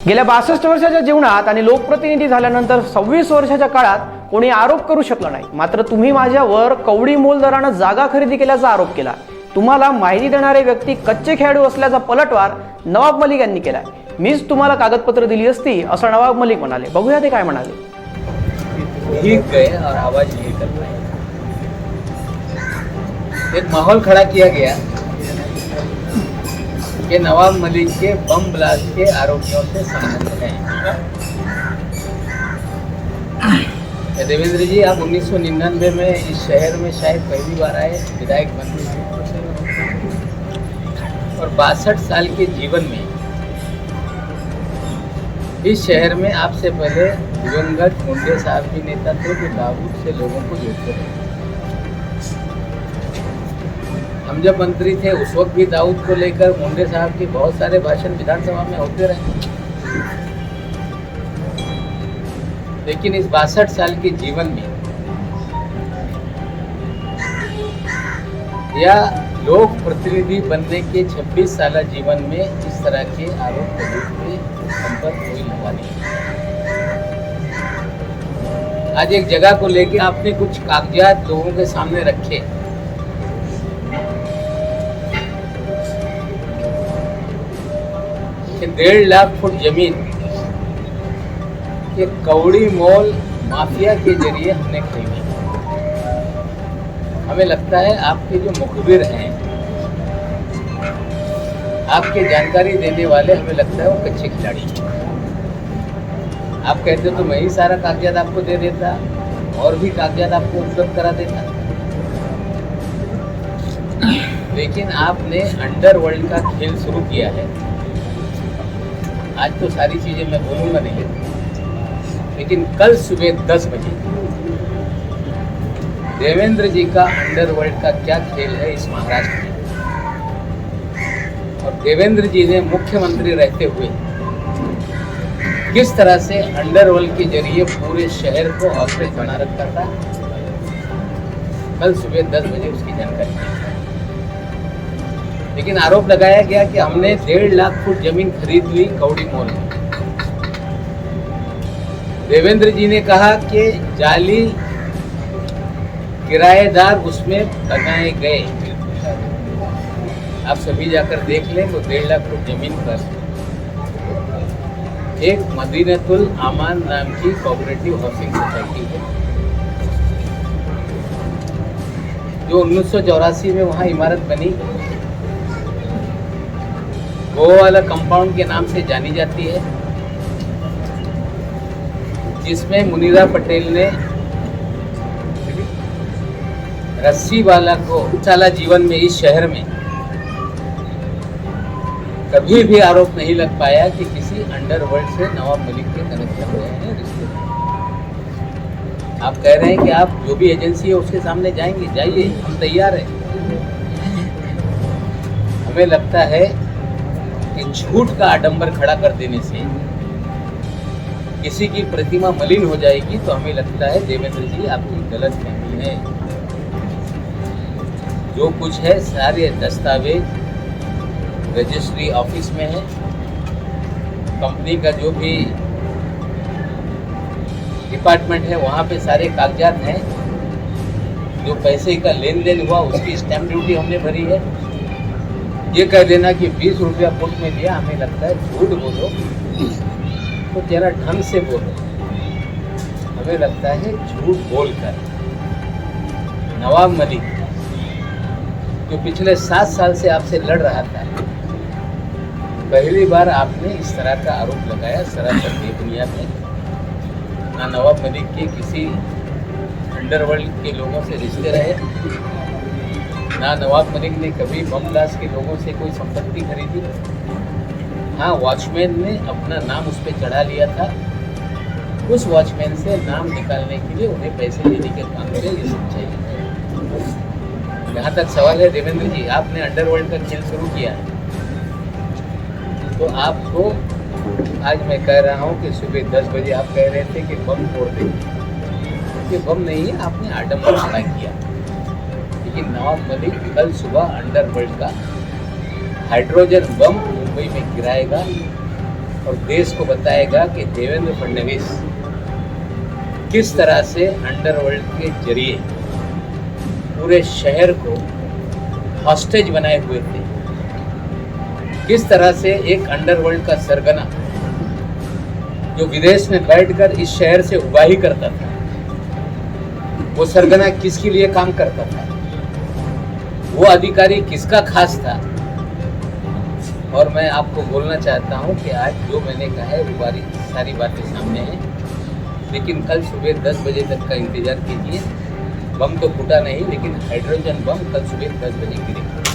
गेल्या 62 वर्षाच्या जीवनात आणि लोकप्रतिनिधी झाल्यानंतर 26 वर्षाच्या काळात कोणी आरोप करू शकलं नाही। मात्र तुम्ही माझ्यावर कवडी मोल दराने जागा खरेदी केल्याचा आरोप केला। तुम्हाला माहिती देणारे व्यक्ती कच्चे खेळाडू असल्याचा पलटवार नवाब मलिक यांनी केला। मीच तुम्हाला कागदपत्र दिली असती असं नवाब मलिक म्हणाले। बघूया ते काय म्हणाले। भीग गए और आवाज नहीं कर पाए। एक माहौल खड़ा किया गया कि नवाब मलिक के बम ब्लास्ट के आरोपियों से संबंध है। देवेंद्र जी, आप 1999 में इस शहर में शायद पहली बार आए, विधायक बने और 62 साल के जीवन में इस शहर में आपसे पहले दिवंगत मुंडे साहब भी नेता थे जो दाऊद से लोगों को जोड़ते रहे। हम जब मंत्री थे उस वक्त भी दाऊद को लेकर मुंडे साहब के बहुत सारे भाषण विधानसभा में होते रहे। लेकिन इस 62 साल के जीवन में या लोक प्रतिनिधि बनने के 26 साल जीवन में इस तरह के आरोप प्रत्यारोप के संपर्क कोई लगा नहीं। आज एक जगह को लेके आपने कुछ कागजात लोगों के सामने रखे कि 1.5 लाख फुट जमीन के कौड़ी मोल माफिया के जरिए हमने खरीदी। हमें लगता है आपके जो मुखबिर हैं, आपके जानकारी देने वाले, हमें लगता है वो कच्चे खिलाड़ी। आप कहते तो मैं ही सारा कागजात आपको दे देता और भी कागजात आपको उपलब्ध करा देता। लेकिन आपने अंडरवर्ल्ड का खेल शुरू किया है। आज तो सारी चीजें मैं बोलूंगा नहीं, लेकिन कल सुबह 10 बजे देवेंद्र जी का अंडरवर्ल्ड का क्या खेल है इस महाराष्ट्र में, और देवेंद्र जी ने मुख्यमंत्री रहते हुए किस तरह से अंडरवर्ल्ड के जरिए पूरे शहर को हॉस्टेज बना रखा था, कल सुबह 10 बजे उसकी जानकारी दी। लेकिन आरोप लगाया गया कि हमने 1.5 लाख फुट जमीन खरीद ली कौड़ी मोल में। देवेंद्र जी ने कहा कि जाली किराएदार उसमें बनाए गए। आप सभी जाकर देख लें तो 1.5 लाख फुट जमीन पर एक मदीनतुल अमान नाम की कोऑपरेटिव हाउसिंग सोसाइटी है जो 1984 में वहाँ इमारत बनी, वो वाला कंपाउंड के नाम से जानी जाती है, जिसमें मुनीरा पटेल ने रस्सी वाला को साला जीवन में इस शहर में कभी भी आरोप नहीं लग पाया कि किसी अंडरवर्ल्ड से नवाब मलिक के कनेक्शन रहे हैं, रिश्ते। आप कह रहे हैं कि आप जो भी एजेंसी है उसके सामने जाएंगे, जाइए, हम तैयार हैं। हमें लगता है कि झूठ का आडंबर खड़ा कर देने से किसी की प्रतिमा मलिन हो जाएगी, तो हमें लगता है देवेंद्र जी आपकी गलतफहमी है। जो कुछ है सारे दस्तावेज रजिस्ट्री ऑफिस में है, कंपनी का जो भी डिपार्टमेंट है वहाँ पे सारे कागजात हैं। जो पैसे का लेन देन हुआ उसकी स्टैम्प ड्यूटी हमने भरी है। ये कह देना कि 20 रुपया फुट में दिया, हमें लगता है झूठ बोलो तो जरा ढंग से बोलो। हमें लगता है झूठ बोलकर नवाब मलिक जो पिछले 7 साल से आपसे लड़ रहा था, पहली बार आपने इस तरह का आरोप लगाया सरासर बेबुनियाद में। ना नवाब मलिक के किसी अंडरवर्ल्ड के लोगों से रिश्ते रहे, ना नवाब मलिक ने कभी बम ब्लास्ट के लोगों से कोई संपत्ति खरीदी। हाँ, वॉचमैन ने अपना नाम उस पर चढ़ा लिया था, उस वॉचमैन से नाम निकालने के लिए उन्हें पैसे देने के काम से ये सच्चाई है। जहाँ तक सवाल है देवेंद्र जी, आपने अंडरवर्ल्ड का खेल शुरू किया है, तो आपको आज मैं कह रहा हूँ कि सुबह 10 बजे आप कह रहे थे कि बम फोड़ देंगे। ये बम नहीं है, आपने आडंबर खड़ा किया। लेकिन नवाब मलिक कल सुबह अंडरवर्ल्ड का हाइड्रोजन बम मुंबई में गिराएगा और देश को बताएगा कि देवेंद्र फडणवीस किस तरह से अंडरवर्ल्ड के जरिए पूरे शहर को हॉस्टेज बनाए हुए थे, किस तरह से एक अंडरवर्ल्ड का सरगना जो विदेश में बैठकर इस शहर से उबाही करता था, वो सरगना किसके लिए काम करता था, वो अधिकारी किसका खास था। और मैं आपको बोलना चाहता हूं कि आज जो मैंने कहा है वो सारी बातें सामने हैं, लेकिन कल सुबह 10 बजे तक का इंतजार कीजिए। बम तो फूटा नहीं, लेकिन हाइड्रोजन बम कल सुबह 10 बजे गिरेगा।